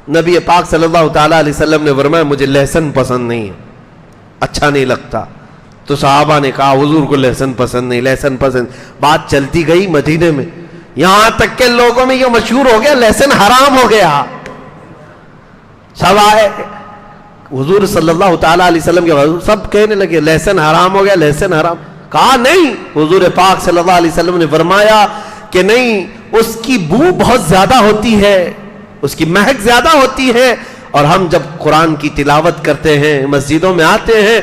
نبی پاک صلی اللہ تعالیٰ علیہ وسلم نے فرمایا مجھے لہسن پسند نہیں ہے، اچھا نہیں لگتا. تو صحابہ نے کہا حضور کو لہسن پسند نہیں، لہسن پسند. بات چلتی گئی مدینے میں، یہاں تک کہ لوگوں میں یہ مشہور ہو گیا لہسن حرام ہو گیا. سب آئے حضور صلی اللہ تعالیٰ علیہ وسلم کے حضور، سب کہنے لگے لہسن حرام ہو گیا، لہسن حرام. کہا نہیں، حضور پاک صلی اللہ علیہ وسلم نے فرمایا کہ نہیں، اس کی بو بہت زیادہ ہوتی ہے، اس کی مہک زیادہ ہوتی ہے، اور ہم جب قرآن کی تلاوت کرتے ہیں مسجدوں میں آتے ہیں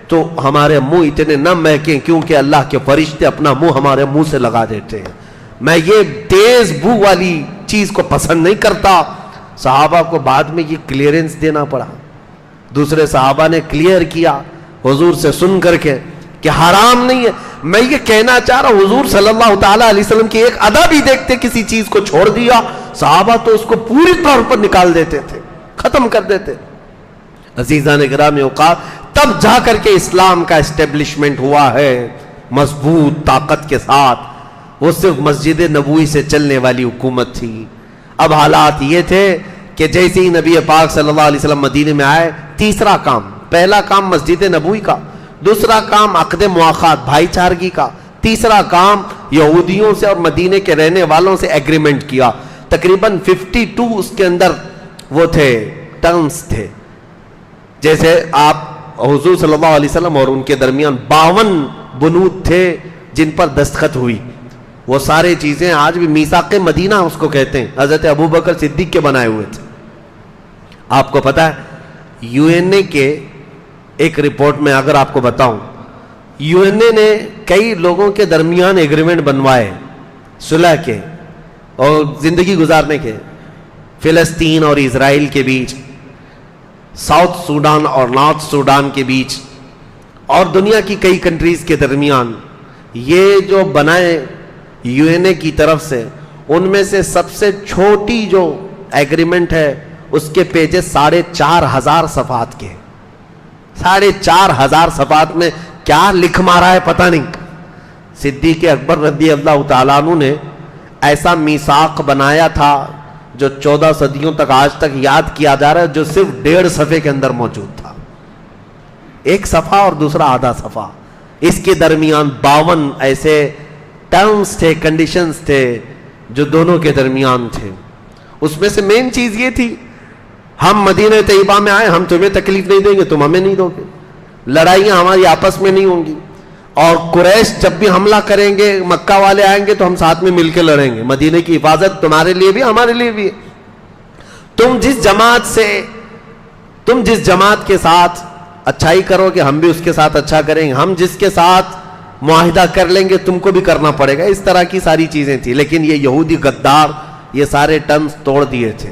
تو ہمارے منہ اتنے نہ مہکیں، کیونکہ اللہ کے فرشتے اپنا منہ ہمارے منہ سے لگا دیتے ہیں. میں یہ تیز بو والی چیز کو پسند نہیں کرتا. صحابہ کو بعد میں یہ کلیئرنس دینا پڑا. دوسرے صحابہ نے کلیئر کیا حضور سے سن کر کے کہ حرام نہیں ہے. میں یہ کہنا چاہ رہا ہوں حضور صلی اللہ تعالیٰ علیہ وسلم کی ایک ادا بھی دیکھتے، کسی چیز کو چھوڑ دیا، صحابہ تو اس کو پوری طور پر نکال دیتے تھے، ختم کر دیتے. عزیزان گرامی اوقات، تب جا کر کے اسلام کا اسٹیبلشمنٹ ہوا ہے مضبوط طاقت کے ساتھ. وہ صرف مسجد نبوی سے چلنے والی حکومت تھی. اب حالات یہ تھے کہ جیسے ہی نبی پاک صلی اللہ علیہ وسلم مدینے میں آئے، تیسرا کام، پہلا کام مسجد نبوی کا، دوسرا کام عقد مواخات بھائی چارگی کا، تیسرا کام یہودیوں سے اور مدینے کے رہنے والوں سے ایگریمنٹ کیا. تقریباً 52 اس کے اندر وہ تھے ٹرمز تھے. جیسے آپ حضور صلی اللہ علیہ وسلم اور ان کے درمیان 52 بنود تھے جن پر دستخط ہوئی. وہ سارے چیزیں آج بھی میثاق مدینہ اس کو کہتے ہیں، حضرت ابوبکر صدیق کے بنائے ہوئے تھے. آپ کو پتا ہے یو این اے کے ایک رپورٹ میں اگر آپ کو بتاؤں، یو این اے نے کئی لوگوں کے درمیان ایگریمنٹ بنوائے صلح کے اور زندگی گزارنے کے، فلسطین اور اسرائیل کے بیچ، ساؤتھ سوڈان اور نارتھ سوڈان کے بیچ، اور دنیا کی کئی کنٹریز کے درمیان. یہ جو بنائے یو این اے کی طرف سے، ان میں سے سب سے چھوٹی جو ایگریمنٹ ہے اس کے پیجز 4,500 صفحات کے. 4,500 صفحات میں کیا لکھ مارا ہے پتہ نہیں. صدیق اکبر رضی اللہ تعالیٰ عنہ نے ایسا میثاق بنایا تھا جو 14 صدیوں تک آج تک یاد کیا جا رہا ہے، جو صرف 1.5 صفحے کے اندر موجود تھا. ایک صفحہ اور دوسرا آدھا صفحہ، اس کے درمیان 52 ایسے ٹرمز تھے، کنڈیشنز تھے جو دونوں کے درمیان تھے. اس میں سے مین چیز یہ تھی، ہم مدینہ طیبہ میں آئے، ہم تمہیں تکلیف نہیں دیں گے، تم ہمیں نہیں دو گے، لڑائیاں ہماری آپس میں نہیں ہوں گی، اور قریش جب بھی حملہ کریں گے، مکہ والے آئیں گے تو ہم ساتھ میں مل کے لڑیں گے. مدینہ کی حفاظت تمہارے لیے بھی ہمارے لیے بھی ہے. تم جس جماعت کے ساتھ اچھائی کرو گے ہم بھی اس کے ساتھ اچھا کریں گے، ہم جس کے ساتھ معاہدہ کر لیں گے تم کو بھی کرنا پڑے گا. اس طرح کی ساری چیزیں تھیں. لیکن یہ یہودی غدار یہ سارے ٹرمز توڑ دیے تھے،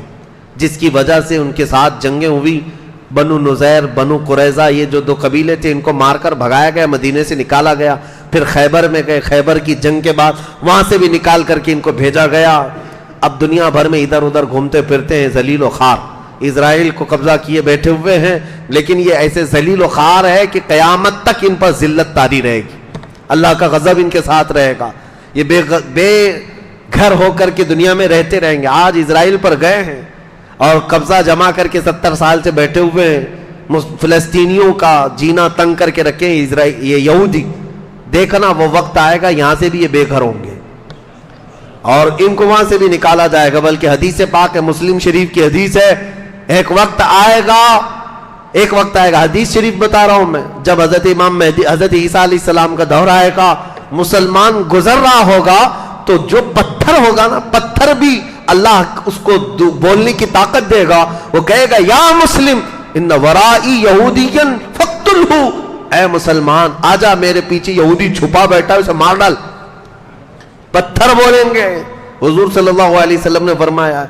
جس کی وجہ سے ان کے ساتھ جنگیں ہوئی. بنو نذیر، بنو قریظہ، یہ جو 2 قبیلے تھے، ان کو مار کر بھگایا گیا، مدینے سے نکالا گیا. پھر خیبر میں گئے، خیبر کی جنگ کے بعد وہاں سے بھی نکال کر کے ان کو بھیجا گیا. اب دنیا بھر میں ادھر ادھر گھومتے پھرتے ہیں ذلیل و خوار. اسرائیل کو قبضہ کیے بیٹھے ہوئے ہیں، لیکن یہ ایسے ذلیل و خوار ہے کہ قیامت تک ان پر ذلت طاری رہے گی، اللہ کا غضب ان کے ساتھ رہے گا. یہ بے گھر ہو کر کے دنیا میں رہتے رہیں گے. آج اسرائیل پر گئے ہیں اور قبضہ جما کر کے 70 سال سے بیٹھے ہوئے ہیں، فلسطینیوں کا جینا تنگ کر کے رکھے ہیں یہ یہودی. دیکھنا وہ وقت آئے گا یہاں سے بھی یہ بے گھر ہوں گے اور ان کو وہاں سے بھی نکالا جائے گا. بلکہ حدیث پاک ہے، مسلم شریف کی حدیث ہے، ایک وقت آئے گا، حدیث شریف بتا رہا ہوں میں، جب حضرت امام مہدی، حضرت عیسیٰ علیہ السلام کا دور آئے گا، مسلمان گزر رہا ہوگا تو جو پتھر ہوگا نا، پتھر بھی اللہ اس کو بولنے کی طاقت دے گا. وہ کہے گا یا مسلم ان ورائی یہودیا فاقتلہ، اے مسلمان آجا میرے پیچھے یہودی چھپا بیٹھا ہے، اسے مار ڈال. پتھر بولیں گے. حضور صلی اللہ علیہ وسلم نے فرمایا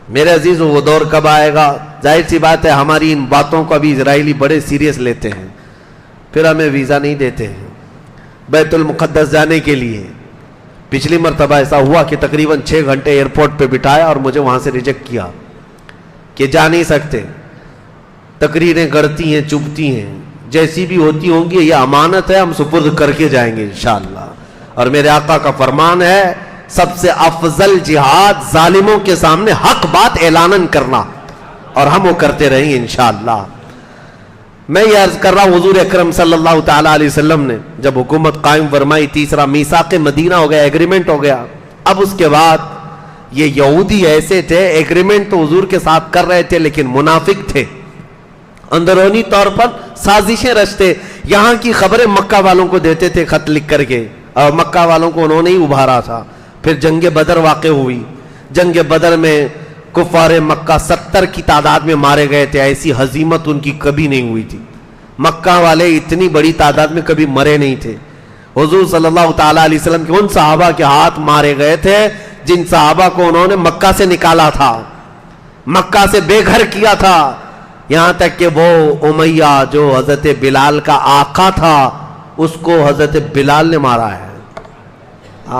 میرے عزیز وہ دور کب آئے گا؟ ظاہر سی بات ہے ہماری ان باتوں کو ابھی اسرائیلی بڑے سیریس لیتے ہیں، پھر ہمیں ویزا نہیں دیتے ہیں بیت المقدس جانے کے لیے. پچھلی مرتبہ ایسا ہوا کہ تقریباً 6 گھنٹے ایئرپورٹ پہ بٹھایا اور مجھے وہاں سے ریجیکٹ کیا کہ جا نہیں سکتے. تقریریں گڑتی ہیں، چبھتی ہیں، جیسی بھی ہوتی ہوں گی یہ امانت ہے، ہم سپرد کر کے جائیں گے انشاءاللہ. اور میرے آقا کا فرمان ہے سب سے افضل جہاد ظالموں کے سامنے حق بات اعلانن کرنا. اور ہم وہ کرتے رہیں گے انشاءاللہ. میں یہ عرض کر رہا ہوں حضور اکرم صلی اللہ تعالیٰ علیہ وسلم نے جب حکومت قائم فرمائی, تیسرا میثاق مدینہ ہو گیا, ایگریمنٹ ہو گیا. اب اس کے بعد یہ یہودی ایسے تھے, ایگریمنٹ تو حضور کے ساتھ کر رہے تھے لیکن منافق تھے, اندرونی طور پر سازشیں رچتے. یہاں کی خبریں مکہ والوں کو دیتے تھے خط لکھ کر کے, اور مکہ والوں کو انہوں نے ہی ابھارا تھا. پھر جنگ بدر واقع ہوئی. جنگ بدر میں کفار مکہ 70 کی تعداد میں مارے گئے تھے. ایسی ہزیمت ان کی کبھی نہیں ہوئی تھی. مکہ والے اتنی بڑی تعداد میں کبھی مرے نہیں تھے. حضور صلی اللہ تعالیٰ علیہ وسلم کے ان صحابہ کے ہاتھ مارے گئے تھے جن صحابہ کو انہوں نے مکہ سے نکالا تھا, مکہ سے بے گھر کیا تھا. یہاں تک کہ وہ امیہ جو حضرت بلال کا آقا تھا, اس کو حضرت بلال نے مارا ہے.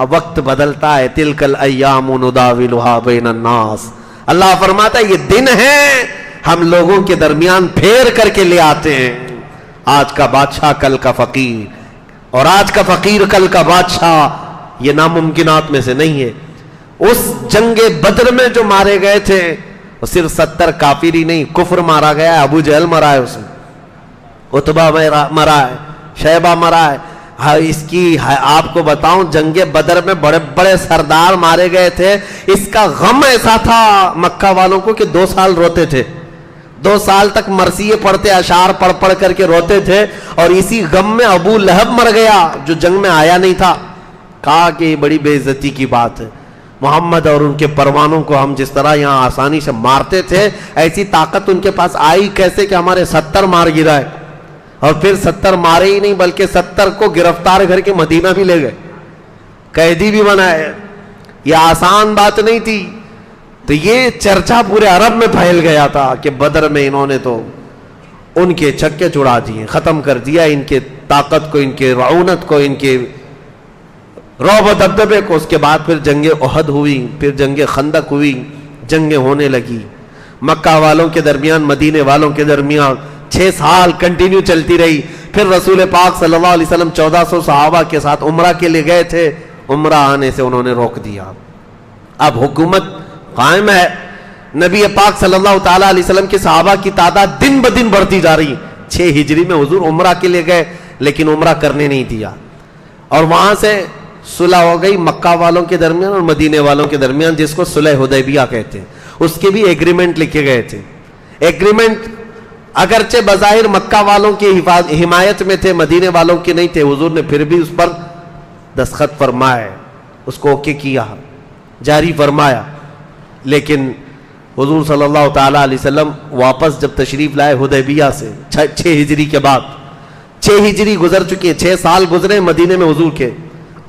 وقت بدلتا ہے, تلک الایام نداولها بین الناس. اللہ فرماتا ہے یہ دن ہے ہم لوگوں کے درمیان پھیر کر کے لے آتے ہیں. آج کا بادشاہ کل کا فقیر, اور آج کا فقیر کل کا بادشاہ, یہ ناممکنات میں سے نہیں ہے. اس جنگ بدر میں جو مارے گئے تھے صرف 70 کافر ہی نہیں, کفر مارا گیا ہے, ابو جہل مرا ہے, اس میں عتبہ مرا ہے, شیبہ مرا ہے. اس کی آپ کو بتاؤں, جنگ بدر میں بڑے بڑے سردار مارے گئے تھے. اس کا غم ایسا تھا مکہ والوں کو کہ 2 سال روتے تھے, 2 سال تک مرثیے پڑھتے, اشعار پڑھ پڑھ کر کے روتے تھے. اور اسی غم میں ابو لہب مر گیا جو جنگ میں آیا نہیں تھا. کہا کہ یہ بڑی بے عزتی کی بات ہے, محمد اور ان کے پروانوں کو ہم جس طرح یہاں آسانی سے مارتے تھے, ایسی طاقت ان کے پاس آئی کیسے کہ ہمارے 70 مار گرائے. اور پھر 70 مارے ہی نہیں بلکہ 70 کو گرفتار کر کے مدینہ بھی لے گئے, قیدی بھی بنائے. یہ آسان بات نہیں تھی. تو یہ چرچا پورے عرب میں پھیل گیا تھا کہ بدر میں انہوں نے تو ان کے چھکے چھڑا دیے, ختم کر دیا ان کے طاقت کو, ان کے رعونت کو, ان کے رعب و دبدبے کو. اس کے بعد پھر جنگ احد ہوئی, پھر جنگ خندق ہوئی, جنگیں ہونے لگی مکہ والوں کے درمیان, مدینے والوں کے درمیان. 6 سال کنٹینیو چلتی رہی. پھر رسول پاک صلی اللہ علیہ وسلم 1400 صحابہ کے ساتھ عمرہ کے لیے گئے تھے, عمرہ آنے سے انہوں نے روک دیا. اب حکومت قائم ہے. نبی پاک صلی اللہ تعالیٰ علیہ وسلم کے صحابہ کی تعداد دن بدن بڑھتی جا رہی. 6 ہجری میں حضور عمرہ کے لیے گئے لیکن عمرہ کرنے نہیں دیا, اور وہاں سے صلح ہو گئی مکہ والوں کے درمیان اور مدینے والوں کے درمیان, جس کو صلح حدیبیہ کہتے ہیں. اس کے بھی ایگریمنٹ لکھے گئے تھے. ایگریمنٹ اگرچہ بظاہر مکہ والوں کی حمایت میں تھے, مدینے والوں کی نہیں تھے. حضور نے پھر بھی اس پر دستخط فرمائے, اس کو اوکے کیا, جاری فرمایا. لیکن حضور صلی اللہ تعالیٰ علیہ وسلم واپس جب تشریف لائے حدیبیہ سے 6 ہجری کے بعد, 6 ہجری گزر چکی ہے, 6 سال گزرے مدینے میں حضور کے.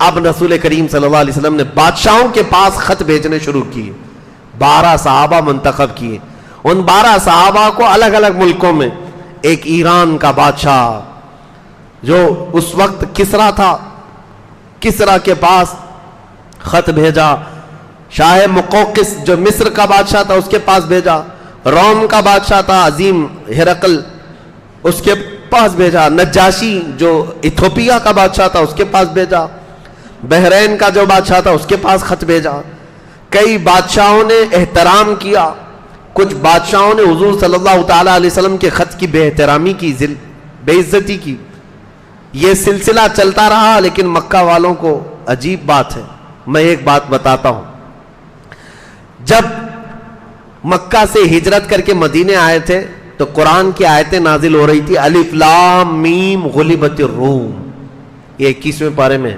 اب رسول کریم صلی اللہ علیہ وسلم نے بادشاہوں کے پاس خط بھیجنے شروع کیے. 12 صحابہ منتخب کیے. ان 12 صحابہ کو الگ الگ ملکوں میں, ایک ایران کا بادشاہ جو اس وقت کسرا تھا, کسرا کے پاس خط بھیجا. شاہ مقوقس جو مصر کا بادشاہ تھا اس کے پاس بھیجا. روم کا بادشاہ تھا عظیم ہرقل, اس کے پاس بھیجا. نجاشی جو ایتھوپیا کا بادشاہ تھا اس کے پاس بھیجا. بحرین کا جو بادشاہ تھا اس کے پاس خط بھیجا. کئی بادشاہوں نے احترام کیا, کچھ بادشاہوں نے حضور صلی اللہ تعالیٰ علیہ وسلم کے خط کی بے احترامی کی, بے عزتی کی. یہ سلسلہ چلتا رہا. لیکن مکہ والوں کو عجیب بات ہے, میں ایک بات بتاتا ہوں. جب مکہ سے ہجرت کر کے مدینے آئے تھے تو قرآن کی آیتیں نازل ہو رہی تھی. الف لام میم غلبت الروم, یہ 21ویں پارے میں.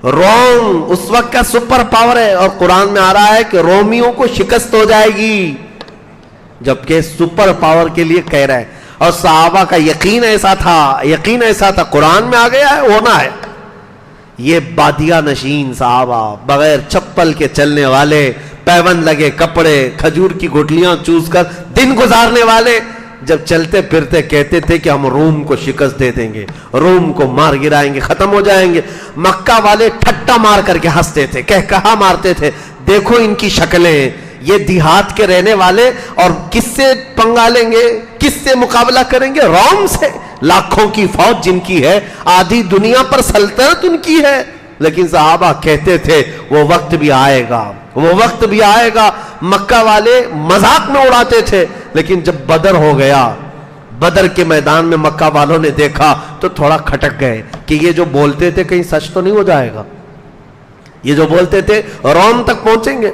روم اس وقت کا سپر پاور ہے, اور قرآن میں آ رہا ہے کہ رومیوں کو شکست ہو جائے گی, جبکہ سپر پاور کے لیے کہہ رہا ہے. اور صحابہ کا یقین ایسا تھا, قرآن میں آ گیا ہے, ہونا ہے. یہ بادیہ نشین صحابہ, بغیر چپل کے چلنے والے, پیون لگے کپڑے, کھجور کی گٹلیاں چوس کر دن گزارنے والے, جب چلتے پھرتے کہتے تھے کہ ہم روم کو شکست دے دیں گے, روم کو مار گرائیں گے, ختم ہو جائیں گے. مکہ والے ٹھٹا مار کر کے ہنستے تھے, کہا مارتے تھے, دیکھو ان کی شکلیں, یہ دیہات کے رہنے والے, اور کس سے پنگا لیں گے, کس سے مقابلہ کریں گے؟ روم سے. لاکھوں کی فوج جن کی ہے, آدھی دنیا پر سلطنت ان کی ہے. لیکن صحابہ کہتے تھے وہ وقت بھی آئے گا, وہ وقت بھی آئے گا. مکہ والے مذاق میں اڑاتے تھے, لیکن جب بدر ہو گیا، بدر کے میدان میں مکہ والوں نے دیکھا تو تھوڑا کھٹک گئے کہ یہ جو بولتے تھے کہیں سچ تو نہیں ہو جائے گا، یہ جو بولتے تھے روم تک پہنچیں گے۔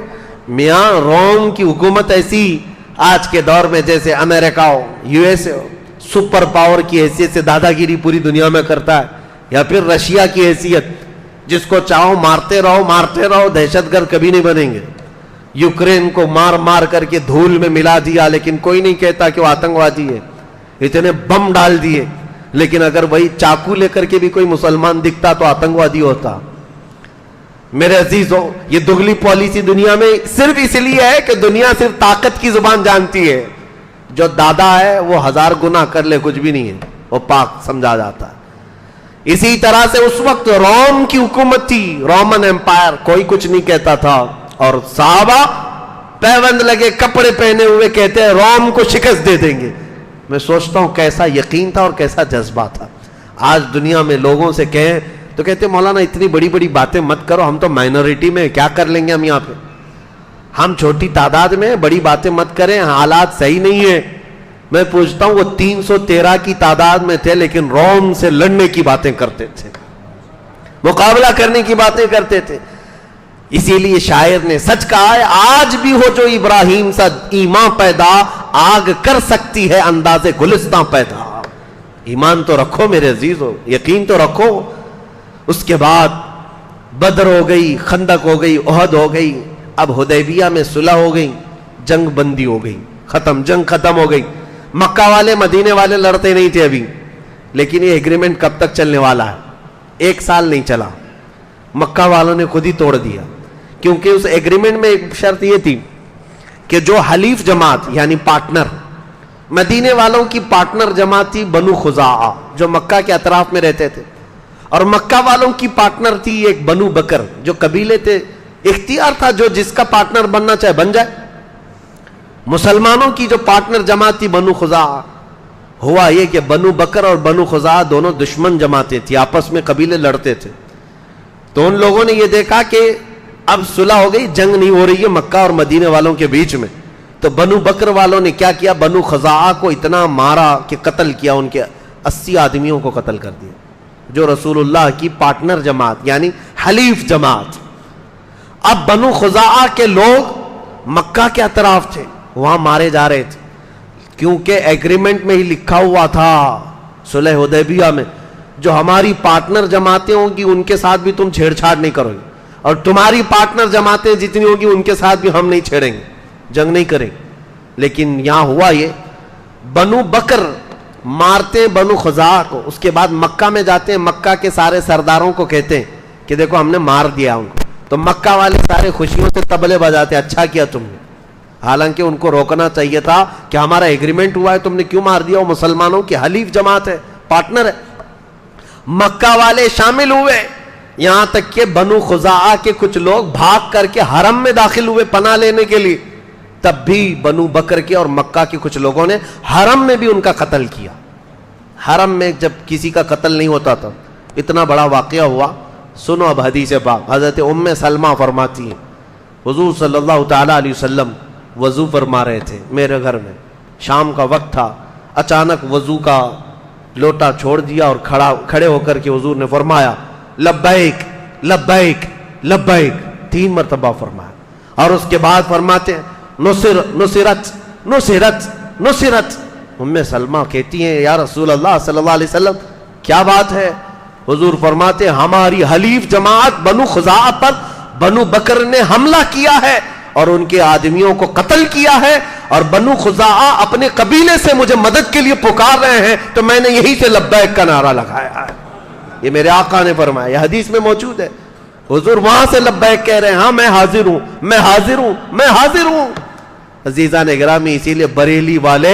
میاں روم کی حکومت ایسی آج کے دور میں جیسے امریکہ ہو، یو ایس اے ہو، سپر پاور کی حیثیت سے دادا گیری پوری دنیا میں کرتا ہے، یا پھر رشیا کی حیثیت جس کو چاہو مارتے رہو، دہشت گرد کبھی نہیں بنیں گے۔ یوکرین کو مار مار کر کے دھول میں ملا دیا، لیکن کوئی نہیں کہتا کہ وہ آتنکوادی ہے، اتنے بم ڈال دیے، لیکن اگر وہی چاقو لے کر کے بھی کوئی مسلمان دکھتا تو آتنکوادی ہوتا۔ میرے عزیزوں، یہ دگلی پالیسی دنیا میں صرف اس لیے ہے کہ دنیا صرف طاقت کی زبان جانتی ہے، جو دادا ہے وہ 1000 گناہ کر لے کچھ بھی نہیں ہے، وہ پاک سمجھا جاتا ہے۔ اسی طرح سے اس وقت روم کی حکومت تھی، رومن امپائر، کوئی کچھ نہیں کہتا تھا، اور صحابہ پیوند لگے کپڑے پہنے ہوئے کہتے ہیں روم کو شکست دے دیں گے۔ میں سوچتا ہوں کیسا یقین تھا اور کیسا جذبہ تھا۔ آج دنیا میں لوگوں سے کہیں تو کہتے ہیں مولانا اتنی بڑی بڑی باتیں مت کرو، ہم تو مائنورٹی میں کیا کر لیں گے ہم یہاں پہ، ہم چھوٹی تعداد میں، بڑی باتیں مت کریں، حالات صحیح نہیں ہیں۔ میں پوچھتا ہوں وہ 313 کی تعداد میں تھے لیکن روم سے لڑنے کی باتیں کرتے تھے، مقابلہ کرنے کی باتیں کرتے تھے۔ اسی لیے شاعر نے سچ کہا ہے، آج بھی ہو جو ابراہیم سا ایمان پیدا، آگ کر سکتی ہے انداز گلستاں پیدا۔ ایمان تو رکھو میرے عزیزو، یقین تو رکھو۔ اس کے بعد بدر ہو گئی، خندق ہو گئی، احد ہو گئی، اب حدیبیہ میں صلح ہو گئی، جنگ بندی ہو گئی، جنگ ختم ہو گئی۔ مکہ والے مدینے والے لڑتے نہیں تھے ابھی، لیکن یہ ایگریمنٹ کب تک چلنے والا ہے؟ 1 سال نہیں چلا، مکہ والوں نے خود ہی توڑ دیا، کیونکہ اس ایگریمنٹ میں ایک شرط یہ تھی کہ جو حلیف جماعت یعنی پارٹنر، مدینے والوں کی پارٹنر جماعت تھی بنو خزاعہ جو مکہ کے اطراف میں رہتے تھے، اور مکہ والوں کی پارٹنر تھی ایک بنو بکر جو قبیلے تھے، اختیار تھا جو جس کا پارٹنر بننا چاہے بن جائے۔ مسلمانوں کی جو پارٹنر جماعت تھی بنو خزاعہ، ہوا یہ کہ بنو بکر اور بنو خزاعہ دونوں دشمن جماعتیں تھیں، آپس میں قبیلے لڑتے تھے۔ تو ان لوگوں نے یہ دیکھا کہ اب صلح ہو گئی، جنگ نہیں ہو رہی ہے مکہ اور مدینے والوں کے بیچ میں، تو بنو بکر والوں نے کیا کیا، بنو خزاعہ کو اتنا مارا کہ قتل کیا، ان کے 80 آدمیوں کو قتل کر دیا، جو رسول اللہ کی پارٹنر جماعت یعنی حلیف جماعت۔ اب بنو خزاعہ کے لوگ مکہ کے اطراف تھے، وہاں مارے جا رہے تھے، کیونکہ ایگریمنٹ میں ہی لکھا ہوا تھا صلح حدیبیہ میں، جو ہماری پارٹنر جماعتیں ہوں گی ان کے ساتھ بھی تم چھیڑ چھاڑ نہیں کرو گے، اور تمہاری پارٹنر جماعتیں جتنی ہوگی ان کے ساتھ بھی ہم نہیں چھیڑیں گے، جنگ نہیں کریں گے۔ لیکن یہاں ہوا یہ، بنو بکر مارتے ہیں بنو خزاعہ کو، اس کے بعد مکہ میں جاتے ہیں، مکہ کے سارے سرداروں کو کہتے ہیں کہ دیکھو ہم نے مار دیا ان کو، تو مکہ والے سارے خوشیوں سے طبلے بجاتے ہیں، اچھا کیا تم نے، حالانکہ ان کو روکنا چاہیے تھا کہ ہمارا ایگریمنٹ ہوا ہے، تم نے کیوں مار دیا، وہ مسلمانوں کی حلیف جماعت ہے، پارٹنر ہے۔ مکہ والے شامل ہوئے، یہاں تک کہ بنو خزاعہ کے کچھ لوگ بھاگ کر کے حرم میں داخل ہوئے پناہ لینے کے لیے، تب بھی بنو بکر کے اور مکہ کے کچھ لوگوں نے حرم میں بھی ان کا قتل کیا۔ حرم میں جب کسی کا قتل نہیں ہوتا تھا، اتنا بڑا واقعہ ہوا، سنو اب حدیث پاک۔ حضرت ام سلمہ فرماتی ہیں حضور صلی اللہ تعالیٰ علیہ وسلم وضو فرما رہے تھے میرے گھر میں، شام کا وقت تھا، اچانک وضو کا لوٹا چھوڑ دیا اور کھڑے ہو کر کے حضور نے فرمایا لبیک لبیک لبیک 3 مرتبہ فرمایا، اور اس کے بعد فرماتے ہیں نصرت نصرت نصرت۔ ام سلمہ کہتی ہیں یا رسول اللہ صلی اللہ علیہ وسلم کیا بات ہے؟ حضور فرماتے ہیں ہماری حلیف جماعت بنو خزاعہ پر بنو بکر نے حملہ کیا ہے اور ان کے آدمیوں کو قتل کیا ہے، اور بنو خزاعہ اپنے قبیلے سے مجھے مدد کے لیے پکار رہے ہیں، تو میں نے یہی سے لبیک کا نعرہ لگایا ہے۔ یہ میرے آقا نے فرمایا، یہ حدیث میں موجود ہے، حضور وہاں سے لبیک کہہ رہے ہیں، ہاں میں حاضر ہوں میں حاضر ہوں میں حاضر ہوں۔ عزیزان گرامی، اسی لیے بریلی والے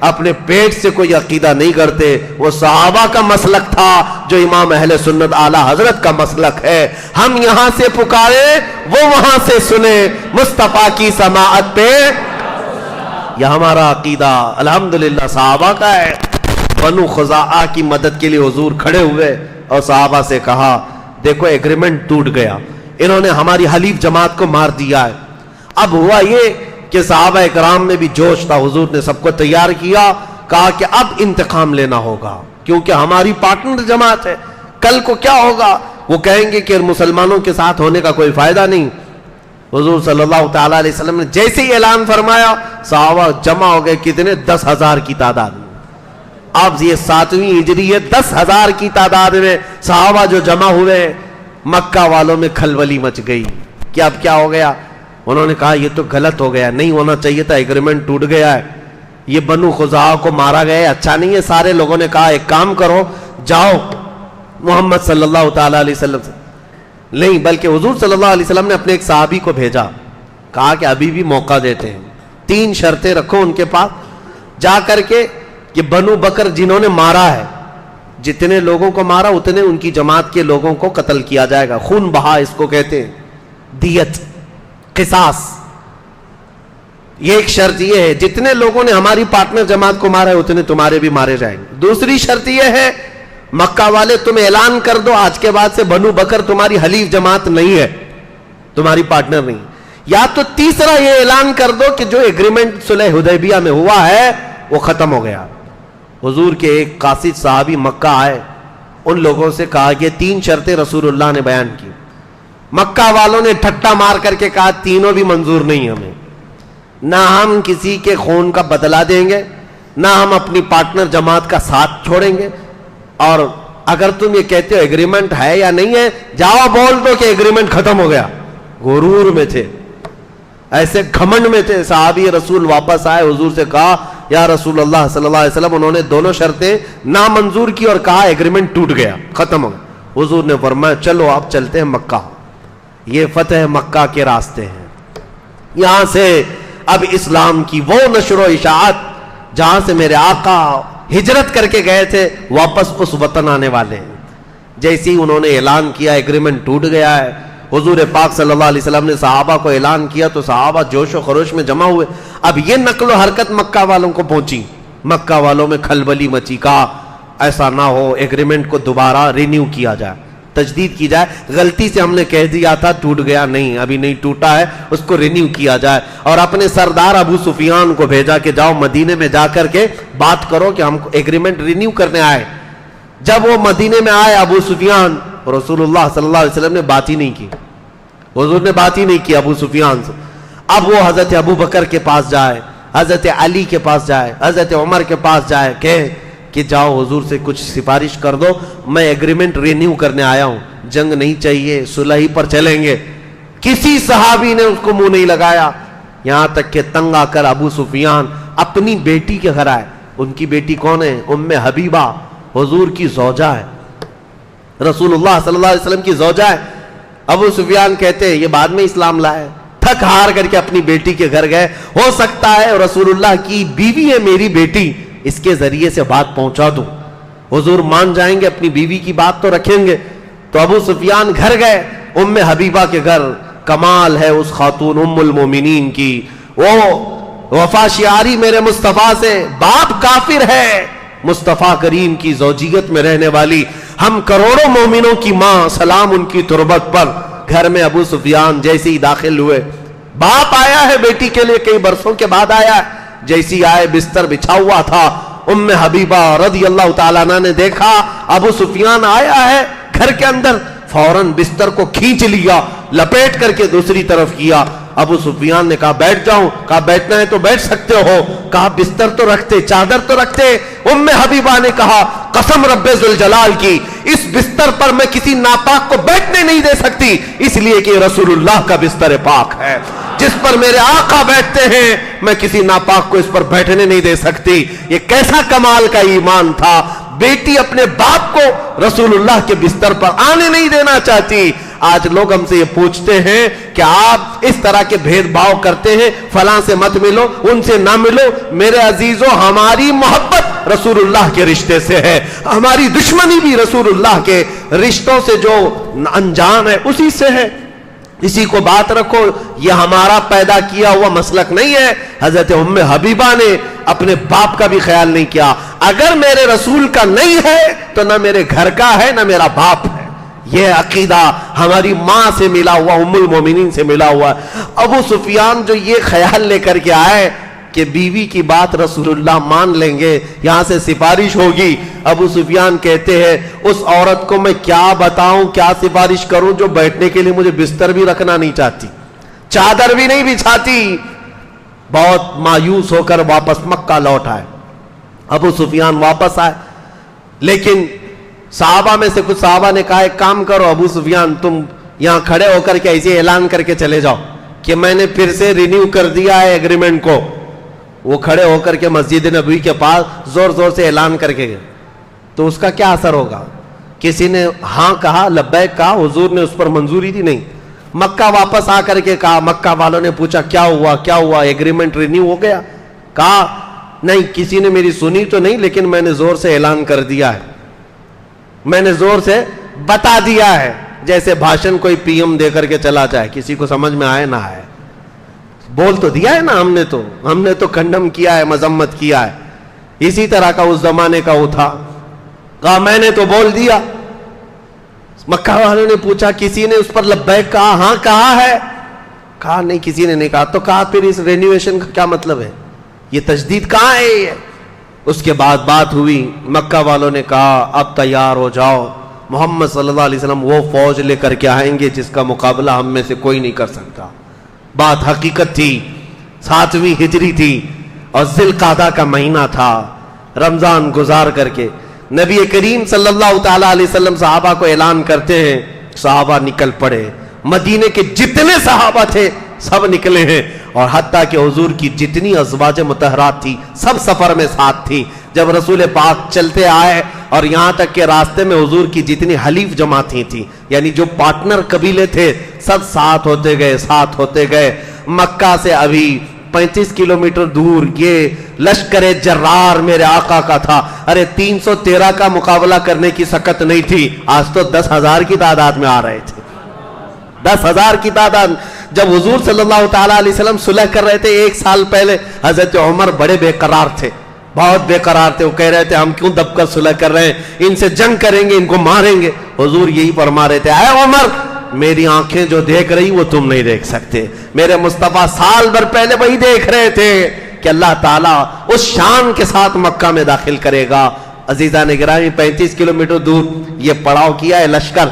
اپنے پیٹ سے کوئی عقیدہ نہیں کرتے، وہ صحابہ کا مسلک تھا جو امام اہل سنت اعلیٰ حضرت کا مسلک ہے۔ ہم یہاں سے پکارے، وہ وہاں سے سنے، مصطفیٰ کی سماعت پہ یہ ہمارا عقیدہ الحمدللہ صحابہ کا ہے۔ بنو خزاعہ کی مدد کے لیے حضور کھڑے ہوئے اور صحابہ سے کہا دیکھو ایگریمنٹ ٹوٹ گیا، انہوں نے ہماری حلیف جماعت کو مار دیا ہے۔ اب ہوا یہ کہ صحابہ اکرام میں بھی جوش تھا. حضور نے سب کو تیار کیا, کہا کہ اب انتقام لینا ہوگا کیونکہ ہماری پارٹنر جماعت ہے, کل کو کیا ہوگا, وہ کہیں گے کہ مسلمانوں کے ساتھ ہونے کا کوئی فائدہ نہیں. حضور صلی اللہ تعالی علیہ وسلم نے جیسے ہی اعلان فرمایا, صحابہ جمع ہو گئے. کتنے؟ 10,000 کی تعداد میں. اب یہ 7ویں ہجری ہے, 10,000 کی تعداد میں صحابہ جو جمع ہوئے. مکہ والوں میں کھلبلی مچ گئی کہ اب کیا ہو گیا. انہوں نے کہا یہ تو غلط ہو گیا, نہیں ہونا چاہیے تھا, ایگریمنٹ ٹوٹ گیا ہے, یہ بنو خزاعہ کو مارا گیا ہے, اچھا نہیں ہے. سارے لوگوں نے کہا ایک کام کرو, جاؤ محمد صلی اللہ تعالی علیہ وسلم سے. نہیں, بلکہ حضور صلی اللہ علیہ وسلم نے اپنے ایک صحابی کو بھیجا, کہا کہ ابھی بھی موقع دیتے ہیں, 3 شرطیں رکھو ان کے پاس, جا کر کے کہ بنو بکر جنہوں نے مارا ہے, جتنے لوگوں کو مارا اتنے ان کی جماعت کے لوگوں کو قتل کیا جائے گا. خون بہا اس کو کہتے ہیں, دیت, قصاص. یہ ایک شرط یہ ہے, جتنے لوگوں نے ہماری پارٹنر جماعت کو مارا ہے اتنے تمہارے بھی مارے جائیں گے. دوسری شرط یہ ہے, مکہ والے تم اعلان کر دو آج کے بعد سے بنو بکر تمہاری حلیف جماعت نہیں ہے, تمہاری پارٹنر نہیں. یا تو تیسرا یہ اعلان کر دو کہ جو ایگریمنٹ صلح حدیبیہ میں ہوا ہے وہ ختم ہو گیا. حضور کے ایک قاصد صحابی مکہ آئے, ان لوگوں سے کہا کہ 3 شرطیں رسول اللہ نے بیان کی. مکہ والوں نے ٹھٹا مار کر کے کہا تینوں بھی منظور نہیں ہمیں, نہ ہم کسی کے خون کا بدلہ دیں گے, نہ ہم اپنی پارٹنر جماعت کا ساتھ چھوڑیں گے, اور اگر تم یہ کہتے ہو ایگریمنٹ ہے یا نہیں ہے, جاؤ بول دو کہ ایگریمنٹ ختم ہو گیا. غرور میں تھے, ایسے گھمنڈ میں تھے. صحابی رسول واپس آئے, حضور سے کہا یا رسول اللہ صلی اللہ علیہ وسلم, انہوں نے دونوں شرطیں نامنظور کی اور کہا ایگریمنٹ ٹوٹ گیا, ختم ہو گیا. حضور نے فرمایا چلو اب چلتے ہیں مکہ. یہ فتح مکہ کے راستے ہیں. یہاں سے اب اسلام کی وہ نشر و اشاعت جہاں سے میرے آقا ہجرت کر کے گئے تھے واپس اس وطن آنے والے ہیں. جیسے ہی انہوں نے اعلان کیا ایگریمنٹ ٹوٹ گیا ہے, حضور پاک صلی اللہ علیہ وسلم نے صحابہ کو اعلان کیا تو صحابہ جوش و خروش میں جمع ہوئے. اب یہ نقل و حرکت مکہ والوں کو پہنچی, مکہ والوں میں کھلبلی مچی. کہا ایسا نہ ہو, ایگریمنٹ کو دوبارہ رینیو کیا جائے, تجدید کی جائے. غلطی سے ہم نے کہہ دیا تھا ٹوٹ گیا, نہیں ابھی نہیں ٹوٹا ہے, اس کو رینیو کیا جائے. اور اپنے سردار ابو سفیان کو بھیجا کہ جاؤ مدینے میں جا کر کے بات کرو کہ ہم ایگریمنٹ رینیو کرنے آئے. جب وہ مدینے میں آئے ابو سفیان, رسول اللہ صلی اللہ علیہ وسلم نے بات ہی نہیں کی, حضور نے بات ہی نہیں کی ابو سفیان سے. اب وہ حضرت ابو بکر کے پاس جائے, حضرت علی کے پاس جائے, حضرت عمر کے پاس جائے, کہ جاؤ حضور سے کچھ سفارش کر دو, میں ایگریمنٹ رینیو کرنے آیا ہوں, جنگ نہیں چاہیے, صلح ہی پر چلیں گے. کسی صحابی نے اس کو منہ نہیں لگایا, یہاں تک کہ تنگ آ کر ابو سفیان اپنی بیٹی کے گھر آئے. ان کی بیٹی کون ہے؟ ام حبیبہ, حضور کی زوجہ ہے, رسول اللہ صلی اللہ علیہ وسلم کی زوجہ ہے. ابو سفیان کہتے ہیں یہ بعد میں اسلام لائے, تھک ہار کر کے اپنی بیٹی کے گھر گئے. ہو سکتا ہے رسول اللہ کی بیوی ہے میری بیٹی, اس کے ذریعے سے بات پہنچا دوں, حضور مان جائیں گے, اپنی بیوی کی بات تو رکھیں گے. تو ابو سفیان گھر گئے ام حبیبہ کے گھر. کمال ہے اس خاتون ام المومنین کی, وہ وفا شعاری میرے مصطفیٰ سے, باپ کافر ہے, مصطفیٰ کریم کی زوجیت میں رہنے والی, ہم کروڑوں مومنوں کی ماں, سلام ان کی تربت پر. گھر میں ابو سفیان جیسے ہی داخل ہوئے, باپ آیا ہے بیٹی کے لیے, کئی برسوں کے بعد آیا ہے. جیسی آئے بستر بچھا ہوا تھا, ام حبیبہ رضی اللہ تعالیٰ عنہ نے دیکھا ابو سفیان آیا ہے گھر کے اندر, فوراً بستر کو کھینچ لیا, لپیٹ کر کے دوسری طرف کیا. ابو سفیان نے کہا بیٹھ جاؤں, کہا بیٹھنا ہے تو بیٹھ سکتے ہو, کہا بستر تو رکھتے, چادر تو رکھتے. ام حبیبہ نے کہا قسم رب ذوالجلال کی, اس بستر پر میں کسی ناپاک کو بیٹھنے نہیں دے سکتی, اس لیے کہ رسول اللہ کا بستر پاک ہے, جس پر میرے آقا بیٹھتے ہیں, میں کسی ناپاک کو اس پر بیٹھنے نہیں دے سکتی. یہ کیسا کمال کا ایمان تھا, بیٹی اپنے باپ کو رسول اللہ کے بستر پر آنے نہیں دینا چاہتی. آج لوگ ہم سے یہ پوچھتے ہیں کہ آپ اس طرح کے بھید بھاؤ کرتے ہیں, فلاں سے مت ملو, ان سے نہ ملو. میرے عزیزو, ہماری محبت رسول اللہ کے رشتے سے ہے, ہماری دشمنی بھی رسول اللہ کے رشتوں سے جو انجام ہے اسی سے ہے. اسی کو بات رکھو, یہ ہمارا پیدا کیا ہوا مسلک نہیں ہے. حضرت ام حبیبہ نے اپنے باپ کا بھی خیال نہیں کیا. اگر میرے رسول کا نہیں ہے تو نہ میرے گھر کا ہے نہ میرا باپ ہے, یہ عقیدہ ہماری ماں سے ملا ہوا، ام المومنین سے ملا ہوا ہے۔ ابو سفیان جو یہ خیال لے کر کے آئے کہ بیوی کی بات رسول اللہ مان لیں گے، یہاں سے سفارش ہوگی، ابو سفیان کہتے ہیں اس عورت کو میں کیا بتاؤں، کیا سفارش کروں جو بیٹھنے کے لیے مجھے بستر بھی رکھنا نہیں چاہتی، چادر بھی نہیں بچھاتی۔ بہت مایوس ہو کر واپس مکہ لوٹ آئے۔ ابو سفیان واپس آئے، لیکن صحابہ میں سے کچھ صحابہ نے کہا ایک کام کرو ابو سفیان، تم یہاں کھڑے ہو کر کے ایسے اعلان کر کے چلے جاؤ کہ میں نے پھر سے رینیو کر دیا ہے ایگریمنٹ کو۔ وہ کھڑے ہو کر کے مسجد نبوی کے پاس زور زور سے اعلان کر کے گئے، تو اس کا کیا اثر ہوگا؟ کسی نے ہاں کہا، لبیک کہا، حضور نے اس پر منظوری دی نہیں۔ مکہ واپس آ کر کے کہا، مکہ والوں نے پوچھا کیا ہوا کیا ہوا، ایگریمنٹ رینیو ہو گیا؟ کہا نہیں، کسی نے میری سنی تو نہیں، لیکن میں نے زور سے اعلان کر دیا ہے، میں نے زور سے بتا دیا ہے، جیسے بھاشن کوئی پی ایم دے کر کے چلا جائے، کسی کو سمجھ میں آئے نہ آئے، بول تو دیا ہے نا، ہم نے تو کنڈم کیا ہے، مذمت کیا ہے۔ اسی طرح کا اس زمانے کا وہ تھا، کہا میں نے تو بول دیا۔ مکہ والوں نے پوچھا کسی نے اس پر لبیک کہا؟ ہاں کہا ہے۔ کہا نہیں کسی نے نہیں کہا۔ تو کہا پھر اس رینیویشن کا کیا مطلب ہے، یہ تجدید کہاں ہے یہ؟ اس کے بعد بات ہوئی، مکہ والوں نے کہا اب تیار ہو جاؤ، محمد صلی اللہ علیہ وسلم وہ فوج لے کر کے آئیں گے جس کا مقابلہ ہم میں سے کوئی نہیں کر سکتا۔ بات حقیقت تھی، 7ویں ہجری تھی اور ذی القعدہ کا مہینہ تھا۔ رمضان گزار کر کے نبی کریم صلی اللہ تعالی علیہ وسلم صحابہ کو اعلان کرتے ہیں، صحابہ نکل پڑے، مدینے کے جتنے صحابہ تھے سب نکلے ہیں، اور حتیٰ کہ حضور کی جتنی ازواج مطہرات تھی سب سفر میں ساتھ تھی۔ جب رسول پاک چلتے آئے اور یہاں تک کہ راستے میں حضور کی جتنی حلیف جماعتیں تھیں، یعنی جو پارٹنر قبیلے تھے، سب ساتھ ہوتے گئے۔ مکہ سے ابھی 35 کلومیٹر دور یہ لشکر جرار میرے آقا کا تھا۔ ارے 313 کا مقابلہ کرنے کی سکت نہیں تھی، آج تو 10,000 کی تعداد میں آ رہے تھے، 10,000 کی تعداد۔ جب حضور صلی اللہ تعالیٰ علیہ وسلم صلح کر رہے تھے 1 سال پہلے، حضرت عمر بڑے بے قرار تھے، بہت بے قرار تھے۔ وہ کہہ رہے تھے ہم کیوں دب کر صلح کر رہے ہیں، ان سے جنگ کریں گے، ان کو ماریں گے۔ حضور یہی فرما رہے تھے، اے عمر میری آنکھیں جو دیکھ رہی وہ تم نہیں دیکھ سکتے، میرے مصطفیٰ سال بھر پہلے وہی دیکھ رہے تھے کہ اللہ تعالیٰ اس شان کے ساتھ مکہ میں داخل کرے گا۔ عزیزان گرامی 35 کلومیٹر دور یہ پڑاؤ کیا ہے لشکر،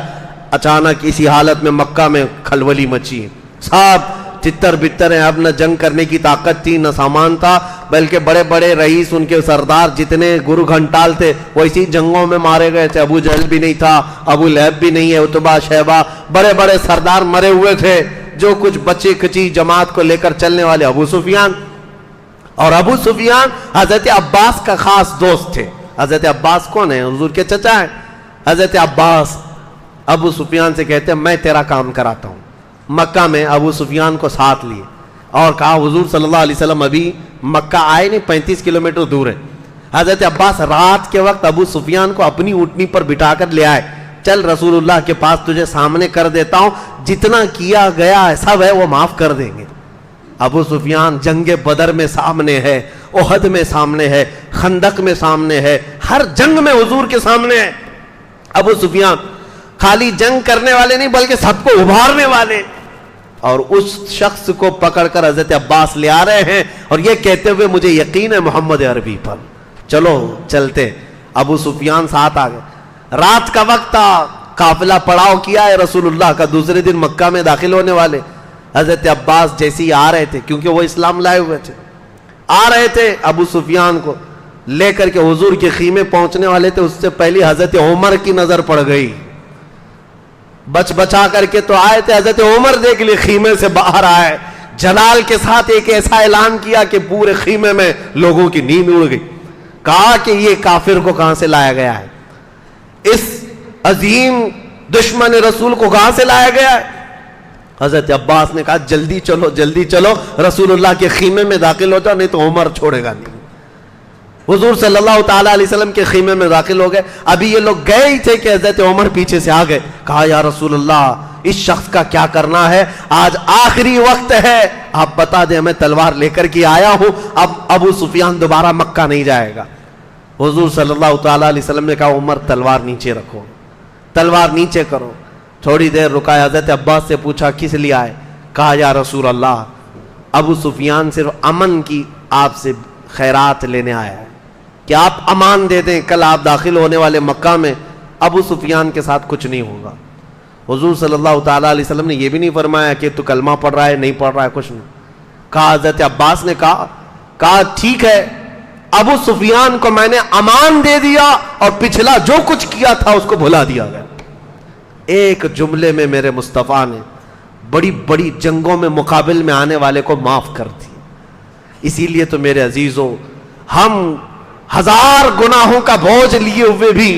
اچانک اسی حالت میں مکہ میں کھلبلی مچی، سب تتر بتر ہیں، اب نہ جنگ کرنے کی طاقت تھی نہ سامان تھا، بلکہ بڑے بڑے رئیس ان کے سردار جتنے گرو گھنٹال تھے وہ اسی جنگوں میں مارے گئے تھے۔ ابو جہل بھی نہیں تھا، ابو لہب بھی نہیں ہے، عتبہ شیبہ، بڑے بڑے سردار مرے ہوئے تھے۔ جو کچھ بچی کچی جماعت کو لے کر چلنے والے ابو سفیان، اور ابو سفیان حضرت عباس کا خاص دوست تھے۔ حضرت عباس کون ہے؟ حضور کے چچا ہیں۔ حضرت عباس ابو سفیان سے کہتے ہیں میں تیرا کام کراتا ہوں۔ مکہ میں ابو سفیان کو ساتھ لیے اور کہا حضور صلی اللہ علیہ وسلم ابھی مکہ آئے نہیں، 35 کلومیٹر دور ہے۔ حضرت عباس رات کے وقت ابو سفیان کو اپنی اونٹنی پر بٹھا کر لے آئے، چل رسول اللہ کے پاس تجھے سامنے کر دیتا ہوں، جتنا کیا گیا ہے سب ہے وہ معاف کر دیں گے۔ ابو سفیان جنگ بدر میں سامنے ہے، احد میں سامنے ہے، خندق میں سامنے ہے، ہر جنگ میں حضور کے سامنے ہے۔ ابو سفیان خالی جنگ کرنے والے نہیں بلکہ سب کو ابھارنے والے، اور اس شخص کو پکڑ کر حضرت عباس لے آ رہے ہیں اور یہ کہتے ہوئے مجھے یقین ہے محمد عربی پر، چلو چلتے۔ ابو سفیان ساتھ آ گئے، رات کا وقت تھا، قافلہ پڑاؤ کیا ہے رسول اللہ کا، دوسرے دن مکہ میں داخل ہونے والے۔ حضرت عباس جیسے ہی آ رہے تھے، کیونکہ وہ اسلام لائے ہوئے تھے، آ رہے تھے ابو سفیان کو لے کر کے حضور کے خیمے پہنچنے والے تھے، اس سے پہلے حضرت عمر کی نظر پڑ گئی، بچ بچا کر کے تو آئے تھے، حضرت عمر دیکھ لی خیمے سے باہر آئے، جلال کے ساتھ ایک ایسا اعلان کیا کہ پورے خیمے میں لوگوں کی نیند اڑ گئی۔ کہا کہ یہ کافر کو کہاں سے لایا گیا ہے، اس عظیم دشمن رسول کو کہاں سے لایا گیا ہے؟ حضرت عباس نے کہا جلدی چلو جلدی چلو، رسول اللہ کے خیمے میں داخل ہو جاؤ نہیں تو عمر چھوڑے گا نہیں۔ حضور صلی اللہ تعالیٰ علیہ وسلم کے خیمے میں داخل ہو گئے، ابھی یہ لوگ گئے ہی تھے کہ حضرت عمر پیچھے سے آ گئے۔ کہا یا رسول اللہ اس شخص کا کیا کرنا ہے، آج آخری وقت ہے، آپ بتا دیں میں تلوار لے کر کے آیا ہوں، اب ابو سفیان دوبارہ مکہ نہیں جائے گا۔ حضور صلی اللہ تعالیٰ علیہ وسلم نے کہا عمر تلوار نیچے رکھو، تلوار نیچے کرو. تھوڑی دیر رکا, حضرت عباس سے پوچھا کس لیے آئے؟ کہا یا رسول اللہ ابو سفیان صرف امن کی آپ سے خیرات لینے آیا ہے کہ آپ امان دے دیں, کل آپ داخل ہونے والے مکہ میں ابو سفیان کے ساتھ کچھ نہیں ہوگا. حضور صلی اللہ تعالیٰ علیہ وسلم نے یہ بھی نہیں فرمایا کہ تو کلمہ پڑھ رہا ہے نہیں پڑھ رہا ہے, کچھ نہیں کہا. حضرت عباس نے کہا ٹھیک ہے, ابو سفیان کو میں نے امان دے دیا اور پچھلا جو کچھ کیا تھا اس کو بھلا دیا گیا. ایک جملے میں میرے مصطفیٰ نے بڑی بڑی جنگوں میں مقابل میں آنے والے کو معاف کر دی. اسی لیے تو میرے عزیزوں, ہم 1000 گناہوں کا بوجھ لیے ہوئے بھی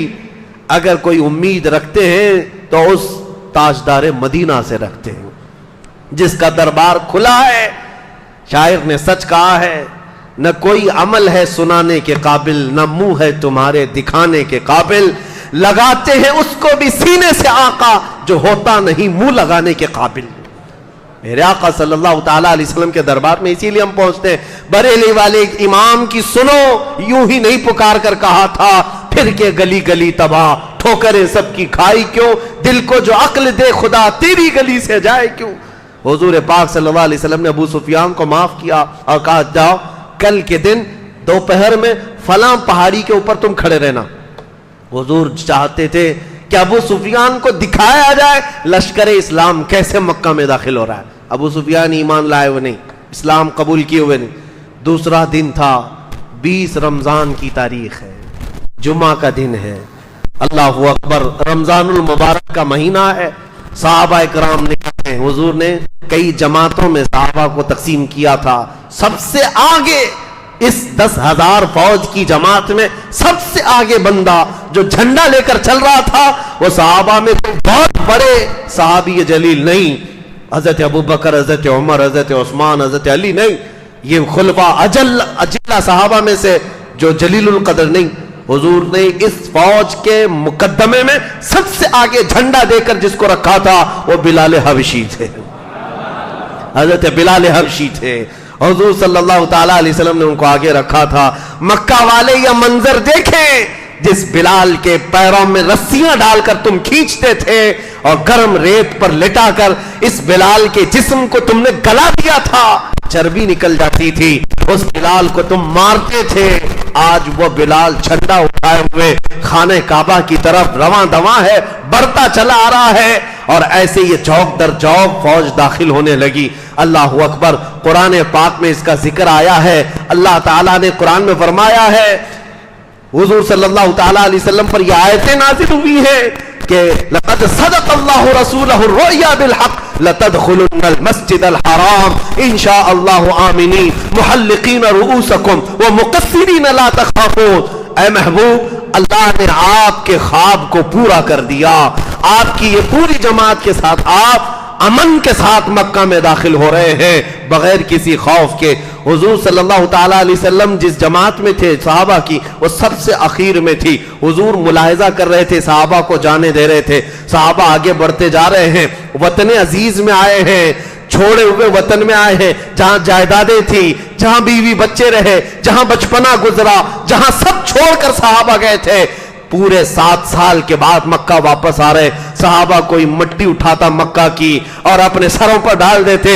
اگر کوئی امید رکھتے ہیں تو اس تاجدار مدینہ سے رکھتے ہیں جس کا دربار کھلا ہے. شاعر نے سچ کہا ہے, نہ کوئی عمل ہے سنانے کے قابل, نہ منہ ہے تمہارے دکھانے کے قابل, لگاتے ہیں اس کو بھی سینے سے آقا جو ہوتا نہیں منہ لگانے کے قابل. میرے آقا صلی اللہ تعالیٰ علیہ وسلم کے دربار میں اسی لیے ہم پہنچتے ہیں. بریلی والے امام کی سنو, یوں ہی نہیں پکار کر کہا تھا پھر کے گلی گلی تباہ, ٹھوکریں سب کی کھائی کیوں, دل کو جو عقل دے خدا تیری گلی سے جائے کیوں. حضور پاک صلی اللہ علیہ وسلم نے ابو سفیان کو معاف کیا اور کہا جاؤ کل کے دن دوپہر میں فلاں پہاڑی کے اوپر تم کھڑے رہنا. حضور چاہتے تھے کہ ابو سفیان کو دکھایا جائے لشکر اسلام کیسے مکہ میں داخل ہو رہا ہے. ابو سفیان ایمان لائے ہوئے نہیں, اسلام قبول کیے ہوئے نہیں. دوسرا دن تھا, 20 رمضان کی تاریخ ہے, جمعہ کا دن ہے. اللہ اکبر, رمضان المبارک کا مہینہ ہے. صحابہ اکرام نے حضور نے کئی جماعتوں میں صحابہ کو تقسیم کیا تھا. سب سے آگے اس 10,000 فوج کی جماعت میں سب سے آگے بندہ جو جھنڈا لے کر چل رہا تھا وہ صحابہ میں کوئی بہت بڑے صحابی جلیل نہیں, حضرت ابوبکر, حضرت عمر, حضرت عثمان, حضرت علی نہیں, یہ خلفاء اجلہ صحابہ میں سے جو جلیل القدر نہیں. حضور نے اس فوج کے مقدمے میں سب سے آگے جھنڈا دے کر جس کو رکھا تھا وہ بلال حبشی تھے, حضرت بلال حبشی تھے. حضور صلی اللہ تعالیٰ علیہ وسلم نے ان کو آگے رکھا تھا. مکہ والے یہ منظر دیکھیں جس بلال کے پیروں میں رسیاں ڈال کر تم کھینچتے تھے اور گرم ریت پر لٹا کر اس بلال کے جسم کو تم نے گلا دیا تھا, چربی نکل جاتی تھی, اس بلال کو تم مارتے تھے. آج وہ بلال جھنڈا اٹھائے ہوئے خانہ کعبہ کی طرف رواں دواں ہے, بڑھتا چلا آ رہا ہے, اور ایسے یہ چوک در چوک فوج داخل ہونے لگی. اللہ اکبر, قرآن پاک میں اس کا ذکر آیا ہے. اللہ تعالیٰ نے قرآن میں فرمایا ہے, حضور صلی اللہ تعالیٰ علیہ وسلم پر یہ آیتیں نازل ہوئی ہیں کہ لقد صدق اللہ رسولہ الرؤیا بالحق لتدخلن المسجد الحرام ان شاء اللہ آمنین محلقین رؤوسکم ومقصرین لا تخافون. اے محبوب, اللہ نے آپ کے خواب کو پورا کر دیا. آپ کی یہ پوری جماعت کے ساتھ آپ امن کے ساتھ مکہ میں داخل ہو رہے ہیں بغیر کسی خوف کے. حضور صلی اللہ تعالیٰ علیہ وسلم جس جماعت میں تھے صحابہ کی, وہ سب سے اخیر میں تھی. حضور ملاحظہ کر رہے تھے, صحابہ کو جانے دے رہے تھے. صحابہ آگے بڑھتے جا رہے ہیں, وطن عزیز میں آئے ہیں, چھوڑے ہوئے وطن میں آئے ہیں جہاں جائیدادیں تھی, جہاں بیوی بچے رہے, جہاں بچپنا گزرا, جہاں سب چھوڑ کر صحابہ گئے تھے. پورے 7 سال کے بعد مکہ واپس آ رہے. صحابہ کوئی مٹی اٹھاتا مکہ کی اور اپنے سروں پر ڈال دیتے,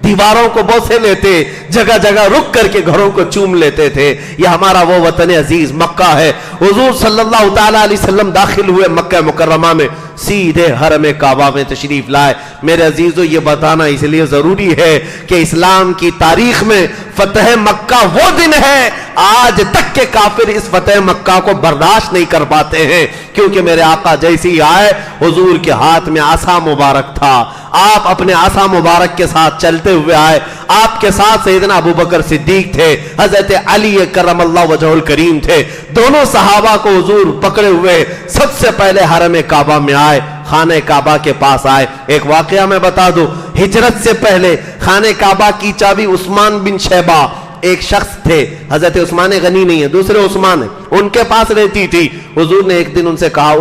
دیواروں کو بوسے لیتے, جگہ جگہ رک کر کے گھروں کو چوم لیتے تھے. یہ ہمارا وہ وطن عزیز مکہ ہے. حضور صلی اللہ تعالیٰ علیہ وسلم داخل ہوئے مکہ مکرمہ میں, سیدھے حرم کعبہ میں تشریف لائے. میرے عزیزو, یہ بتانا اس لیے ضروری ہے کہ اسلام کی تاریخ میں فتح مکہ وہ دن ہے آج تک کے کافر اس فتح مکہ کو برداشت نہیں کر پاتے ہیں, کیونکہ میرے آقا جیسے ہی آئے حضور کے ہاتھ میں عصا مبارک تھا. آپ اپنے عصا مبارک کے ساتھ چلتے ہوئے آئے. آپ کے ساتھ سیدنا ابوبکر صدیق تھے, حضرت علی کرم اللہ وجہہ الکریم تھے. دونوں صحابہ کو حضور پکڑے ہوئے سب سے پہلے حرم کعبہ میں آئے, خانہ کعبہ کے پاس آئے. ایک واقعہ میں بتا دوں, ہجرت سے پہلے خانہ کعبہ کی چابی عثمان بن شیبہ ایک شخص تھے, حضرت عثمان غنی نہیں ہے, دوسرے عثمان ہیں, ان کے پاس رہتی تھی. حضور نے ایک دن ان سے کہا,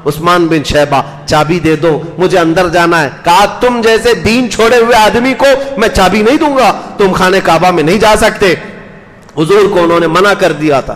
عثمان بن شیبہ چابی دے دو, مجھے اندر جانا ہے. کہا تم جیسے دین چھوڑے ہوئے آدمی کو میں چابی نہیں دوں گا, تم خانہ کعبہ میں نہیں جا سکتے. حضور کو انہوں نے منع کر دیا تھا.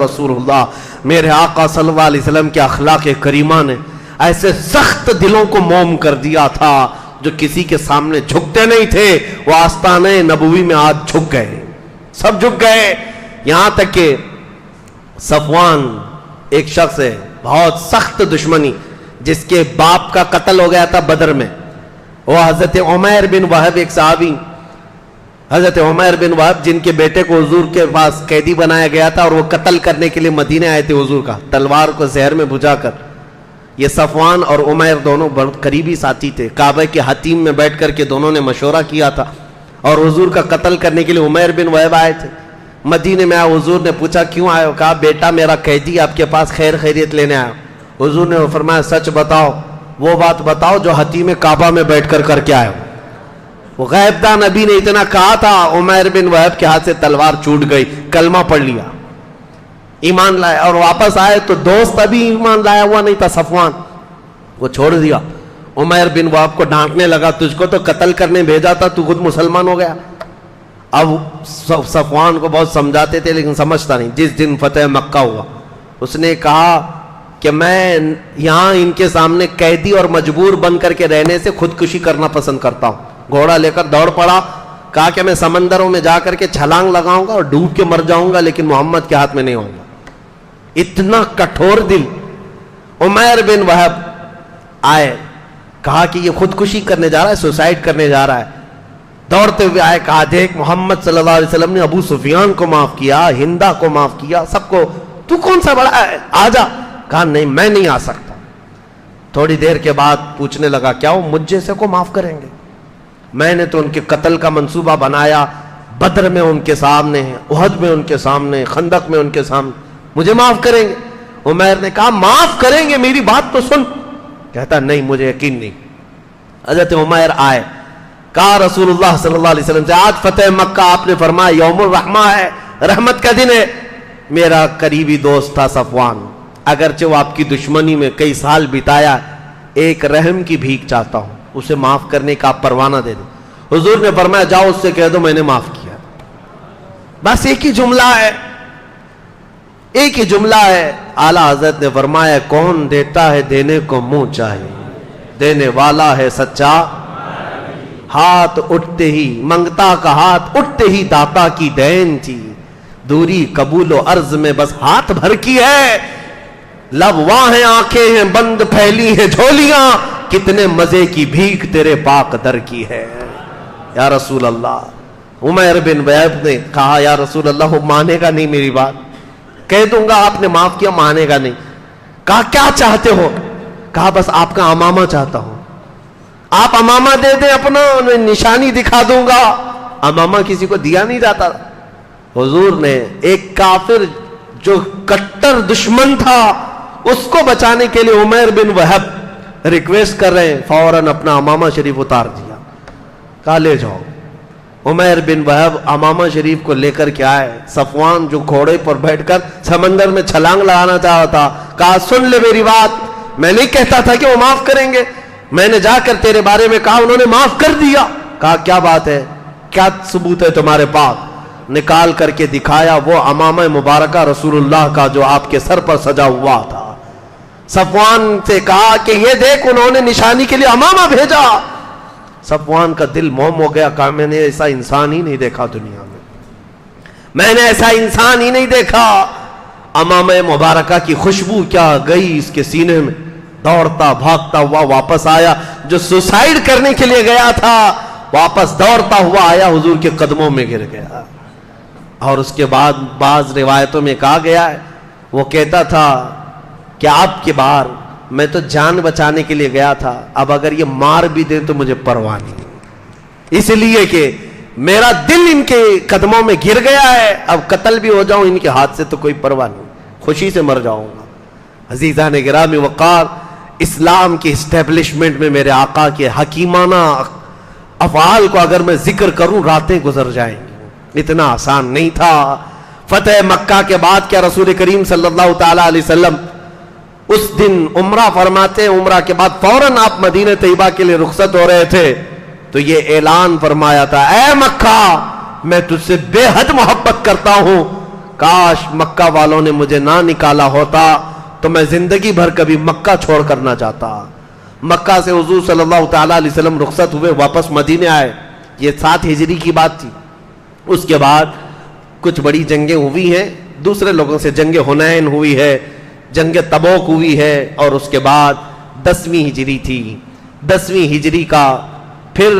رسول اللہ. میرے آقا صلی اللہ علیہ وسلم کے اخلاق کریمہ نے ایسے سخت دلوں کو موم کر دیا تھا جو کسی کے سامنے جھکتے نہیں تھے. وہ آستانہ نبوی میں آج جھک گئے, سب جھک گئے. یہاں تک کہ صفوان ایک شخص ہے, بہت سخت دشمنی, جس کے باپ کا قتل ہو گیا تھا بدر میں. وہ حضرت عمیر بن وہب, ایک صحابی حضرت عمیر بن وہب, جن کے بیٹے کو حضور کے پاس قیدی بنایا گیا تھا اور وہ قتل کرنے کے لیے مدینے آئے تھے حضور کا, تلوار کو زہر میں بجھا کر. یہ صفوان اور عمیر دونوں بہت قریبی ساتھی تھے. کعبہ کے حتیم میں بیٹھ کر کے دونوں نے مشورہ کیا تھا اور حضور کا قتل کرنے کے لیے عمیر بن وہب آئے تھے. مدینے میں آئے, حضور نے پوچھا کیوں آئے ہو؟ کہا بیٹا میرا قیدی آپ کے پاس خیر خیریت لینے آیا. حضور نے فرمایا سچ بتاؤ, وہ بات بتاؤ جو حتیم کعبہ میں بیٹھ کر کے آئے ہو. وہ غیب دان نبی نے اتنا کہا تھا, عمیر بن وہب کے ہاتھ سے تلوار چھوٹ گئی, کلمہ پڑھ لیا, ایمان لائے اور واپس آئے. تو دوست ابھی ایمان لایا ہوا نہیں تھا صفوان, وہ چھوڑ دیا. عمیر بن وہب کو ڈانٹنے لگا, تجھ کو تو قتل کرنے بھیجا تھا, تو خود مسلمان ہو گیا. اب صفوان کو بہت سمجھاتے تھے لیکن سمجھتا نہیں. جس دن فتح مکہ ہوا اس نے کہا کہ میں یہاں ان کے سامنے قیدی اور مجبور بن کر کے رہنے سے خودکشی کرنا پسند کرتا ہوں. گھوڑا لے کر دوڑ پڑا, کہا کہ میں سمندروں میں جا کر کے چھلانگ لگاؤں گا اور ڈوب کے مر جاؤں گا لیکن محمد کے ہاتھ میں نہیں ہوں گا. اتنا کٹھور دل. عمیر بن وہب آئے, کہا کہ یہ خودکشی کرنے جا رہا ہے, سوسائڈ کرنے جا رہا ہے. دوڑتے ہوئے آئے, کہا دیکھ محمد صلی اللہ علیہ وسلم نے ابو سفیان کو معاف کیا, ہندا کو معاف کیا, سب کو, تو کون سا بڑا ہے, آ جا. کہا نہیں میں نہیں آ سکتا. تھوڑی دیر کے بعد پوچھنے لگا کیا وہ مجھ جیسے کو معاف کریں گے؟ میں نے تو ان کے قتل کا منصوبہ بنایا, بدر میں ان کے سامنے, احد میں ان کے سامنے, خندق میں ان کے سامنے, مجھے معاف کریں گے؟ عمیر نے کہا معاف کریں گے, میری بات تو سن. کہتا نہیں مجھے یقین نہیں. حضرت عمیر آئے, کہا رسول اللہ صلی اللہ علیہ وسلم سے آج فتح مکہ آپ نے فرمایا یوم الرحمہ ہے, رحمت کا دن ہے. میرا قریبی دوست تھا صفوان, اگرچہ وہ آپ کی دشمنی میں کئی سال بتایا, ایک رحم کی بھیک چاہتا ہوں, اسے معاف کرنے کا آپ پروانہ دے دیں. حضور نے فرمایا جاؤ اس سے کہہ دو میں نے معاف کیا. بس ایک ہی جملہ ہے, ایک ہی جملہ ہے. اعلیٰ حضرت نے فرمایا کون دیتا ہے دینے کو منہ چاہے, دینے والا ہے سچا. ہاتھ اٹھتے ہی منگتا کا ہاتھ اٹھتے ہی داتا کی دین تھی, دوری قبول و عرض میں بس ہاتھ بھر کی ہے. لب واہ ہیں آنکھیں ہیں بند پھیلی ہیں جھولیاں, کتنے مزے کی بھیک تیرے پاک در کی ہے. یا رسول اللہ. عمیر بن وہب نے کہا یا رسول اللہ وہ مانے گا نہیں میری بات, کہہ دوں گا آپ نے معاف کیا, مانے گا نہیں. کہا کیا چاہتے ہو؟ کہا بس آپ کا امامہ چاہتا ہوں, آپ امامہ دے دیں اپنا, نشانی دکھا دوں گا. امامہ کسی کو دیا نہیں جاتا. حضور نے ایک کافر جو کٹر دشمن تھا اس کو بچانے کے لیے عمیر بن وہب ریکویسٹ کر رہے ہیں, فوراً اپنا امامہ شریف اتار دیا, کہا لے جاؤ. عمیر بن وہب امامہ شریف کو لے کر کے آئے. صفوان جو گھوڑے پر بیٹھ کر سمندر میں چھلانگ لگانا چاہا تھا, کہا سن لے میری بات, میں نہیں کہتا تھا کہ وہ معاف کریں گے, میں نے جا کر تیرے بارے میں کہا انہوں نے معاف کر دیا. کہا کیا بات ہے, کیا ثبوت ہے تمہارے پاس؟ نکال کر کے دکھایا وہ امامہ مبارکہ رسول اللہ کا جو آپ کے سر پر سجا ہوا تھا. صفوان سے کہا کہ یہ دیکھ انہوں نے نشانی کے لیے امامہ بھیجا. صفوان کا دل موم ہو گیا, کہا میں نے ایسا انسان ہی نہیں دیکھا دنیا میں, میں نے ایسا انسان ہی نہیں دیکھا. امامہ مبارکہ کی خوشبو کیا گئی اس کے سینے میں, دوڑتا بھاگتا ہوا واپس آیا. جو سوسائڈ کرنے کے لیے گیا تھا واپس دوڑتا ہوا آیا, حضور کے قدموں میں گر گیا. اور اس کے بعد بعض روایتوں میں کہا گیا ہے وہ کہتا تھا کہ آپ کے بار میں تو جان بچانے کے لیے گیا تھا, اب اگر یہ مار بھی دیں تو مجھے پرواہ نہیں, اس لیے کہ میرا دل ان کے قدموں میں گر گیا ہے, اب قتل بھی ہو جاؤں ان کے ہاتھ سے تو کوئی پرواہ نہیں, خوشی سے مر جاؤں گا. عزیزان گرامی وقار, اسلام کی اسٹیبلشمنٹ میں میرے آقا کے حکیمانہ افعال کو اگر میں ذکر کروں راتیں گزر جائیں گی, اتنا آسان نہیں تھا. فتح مکہ کے بعد کیا رسول کریم صلی اللہ تعالی علیہ وسلم اس دن عمرہ فرماتے, عمرہ کے بعد فوراً آپ مدینہ طیبہ کے لیے رخصت ہو رہے تھے, تو یہ اعلان فرمایا تھا اے مکہ میں تجھ سے بے حد محبت کرتا ہوں. کاش مکہ والوں نے مجھے نہ نکالا ہوتا تو میں زندگی بھر کبھی مکہ چھوڑ کر نہ جاتا. مکہ سے حضور صلی اللہ تعالیٰ علیہ وسلم رخصت ہوئے, واپس مدینے آئے. یہ 7 ہجری کی بات تھی. اس کے بعد کچھ بڑی جنگیں ہوئی ہیں دوسرے لوگوں سے. جنگ حنین ہوئی ہے, جنگ تبوک ہوئی ہے, اور اس کے بعد 10ویں ہجری تھی. 10ویں ہجری کا پھر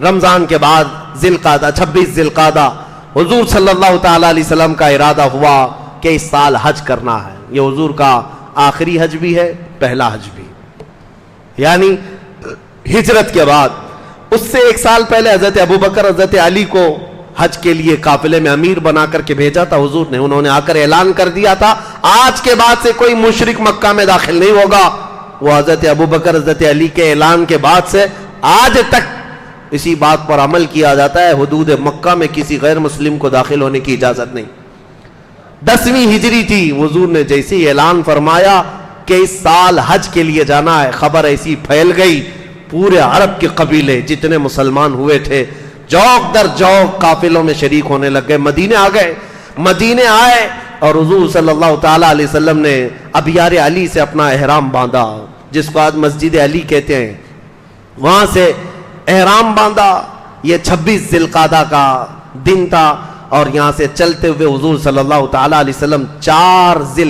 رمضان کے بعد ذی القعدہ 26 ذی القعدہ حضور صلی اللہ تعالیٰ علیہ وسلم کا ارادہ ہوا کہ اس سال حج کرنا ہے. یہ حضور کا آخری حج بھی ہے, پہلا حج بھی, یعنی ہجرت کے بعد. اس سے 1 سال پہلے حضرت ابوبکر حضرت علی کو حج کے لیے قافلے میں امیر بنا کر کے بھیجا تھا حضور نے. انہوں نے آ کر اعلان کر دیا تھا آج کے بعد سے کوئی مشرک مکہ میں داخل نہیں ہوگا. وہ حضرت ابوبکر حضرت علی کے اعلان کے بعد سے آج تک اسی بات پر عمل کیا جاتا ہے, حدود مکہ میں کسی غیر مسلم کو داخل ہونے کی اجازت نہیں. 10ویں ہجری تھی, حضور نے جیسے ہی اعلان فرمایا کہ اس سال حج کے لیے جانا ہے, خبر ایسی پھیل گئی پورے عرب کے قبیلے جتنے مسلمان ہوئے تھے جوق در جوق قافلوں میں شریک ہونے لگ گئے. مدینے آ گئے. مدینے آئے اور حضور صلی اللہ تعالیٰ علیہ وسلم نے ابیار علی سے اپنا احرام باندھا, جس کو آج مسجد علی کہتے ہیں. وہاں سے احرام باندھا. یہ 26 ذی القعدہ کا دن تھا, اور یہاں سے چلتے ہوئے حضور صلی اللہ تعالیٰ علیہ وسلم 4 ذی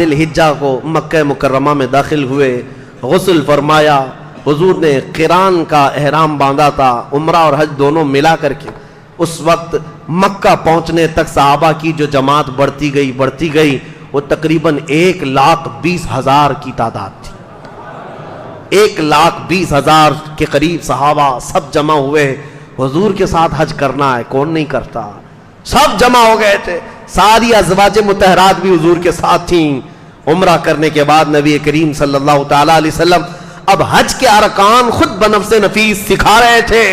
الحجہ کو مکہ مکرمہ میں داخل ہوئے. غسل فرمایا. حضور نے قران کا احرام باندھا تھا, عمرہ اور حج دونوں ملا کر کے. اس وقت مکہ پہنچنے تک صحابہ کی جو جماعت بڑھتی گئی وہ تقریباً 1,20,000 کی تعداد تھی. 1,20,000 کے قریب صحابہ سب جمع ہوئے. حضور کے ساتھ حج کرنا ہے, کون نہیں کرتا. سب جمع ہو گئے تھے. ساری ازواج مطہرات بھی حضور کے ساتھ تھیں. عمرہ کرنے کے بعد نبی کریم صلی اللہ تعالیٰ علیہ وسلم اب حج کے ارکان خود بنفس نفیس سکھا رہے تھے.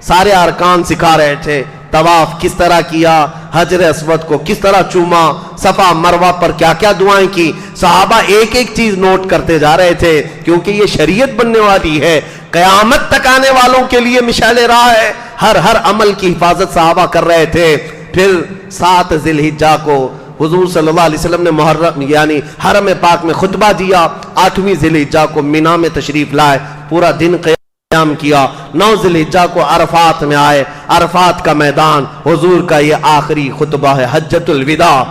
سارے ارکان سکھا رہے تھے. طواف کس طرح کیا, حجر اسود کو کس طرح چوما, صفا مروہ پر کیا کیا دعائیں کی. صحابہ ایک ایک چیز نوٹ کرتے جا رہے تھے, کیونکہ یہ شریعت بننے والی ہے, قیامت تک آنے والوں کے لیے مشعل راہ ہے. ہر عمل کی حفاظت صحابہ کر رہے تھے. پھر 7 ذی الحجہ کو حضور صلی اللہ علیہ وسلم نے محرم یعنی حرم پاک میں خطبہ دیا. 8ویں ذی الحجہ کو مینا میں تشریف لائے, پورا دن قیام کیا. 9 ذی الحجہ کو عرفات میں آئے. عرفات کا میدان حضور کا یہ آخری خطبہ ہے, حجۃ الوداع,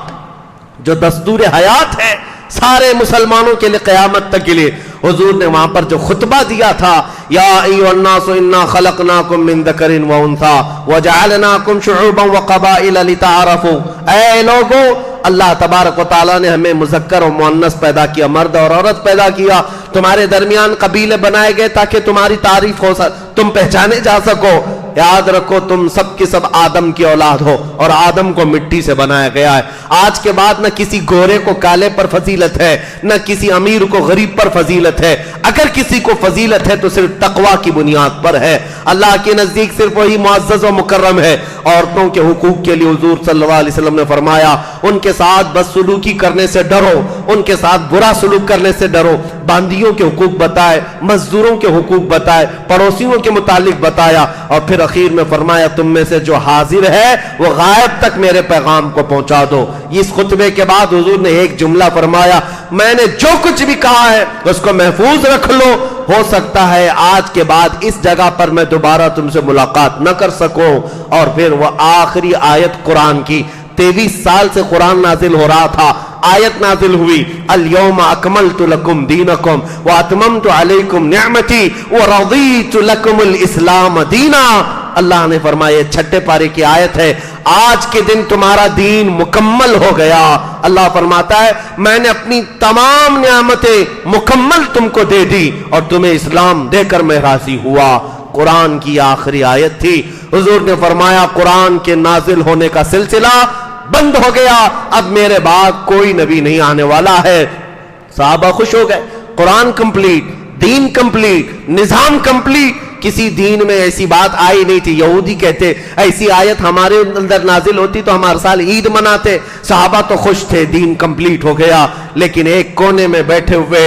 جو دستور حیات ہے سارے مسلمانوں کے لیے قیامت تک کے لیے. حضور نے وہاں پر جو خطبہ دیا تھا, یا ایھا الناس انا خلقناکم من ذکر و انثی وجعلناکم شعوبا وقبائل لتعارفوا. اے لوگو, اللہ تبارک و تعالیٰ نے ہمیں مذکر و مؤنث پیدا کیا, مرد اور عورت پیدا کیا. تمہارے درمیان قبیلے بنائے گئے تاکہ تمہاری تعریف ہو, تم پہچانے جا سکو. یاد رکھو تم سب کے سب آدم کی اولاد ہو, اور آدم کو مٹی سے بنایا گیا ہے. آج کے بعد نہ کسی گورے کو کالے پر فضیلت ہے, نہ کسی امیر کو غریب پر فضیلت ہے. اگر کسی کو فضیلت ہے تو صرف تقوی کی بنیاد پر ہے. اللہ کے نزدیک صرف وہی معزز و مکرم ہے. عورتوں کے حقوق کے لیے حضور صلی اللہ علیہ وسلم نے فرمایا ان کے ساتھ بدسلوکی کرنے سے ڈرو, ان کے ساتھ برا سلوک کرنے سے ڈرو. باندیوں کے حقوق بتائے, مزدوروں کے حقوق بتائے, پڑوسیوں کے متعلق بتایا, اور پھر اخیر میں فرمایا تم میں سے جو حاضر ہے وہ غائب تک میرے پیغام کو پہنچا دو. اس خطبے کے بعد حضور نے ایک جملہ فرمایا, میں نے جو کچھ بھی کہا ہے اس کو محفوظ رکھ لو, ہو سکتا ہے آج کے بعد اس جگہ پر میں دوبارہ تم سے ملاقات نہ کر سکوں. اور پھر وہ آخری آیت قرآن کی, 23 سال سے قرآن نازل ہو رہا تھا, آیت نازل ہوئی, الیوم اکملت لکم دینکم واتممت علیکم نعمتی ورضیت لکم الاسلام دینا. اللہ نے فرمایا, 6 پارے کی آیت ہے, آج کے دن تمہارا دین مکمل ہو گیا. اللہ فرماتا ہے میں نے اپنی تمام نعمتیں مکمل تم کو دے دی اور تمہیں اسلام دے کر میں راضی ہوا. قرآن کی آخری آیت تھی. حضور نے فرمایا قرآن کے نازل ہونے کا سلسلہ بند ہو گیا, اب میرے بعد کوئی نبی نہیں آنے والا ہے. صحابہ خوش ہو گئے, قرآن کمپلیٹ, دین کمپلیٹ, نظام کمپلیٹ. کسی دین میں ایسی بات آئی نہیں تھی. یہودی کہتے ایسی آیت ہمارے اندر نازل ہوتی تو ہم ہر سال عید مناتے. صحابہ تو خوش تھے, دین کمپلیٹ ہو گیا. لیکن ایک کونے میں بیٹھے ہوئے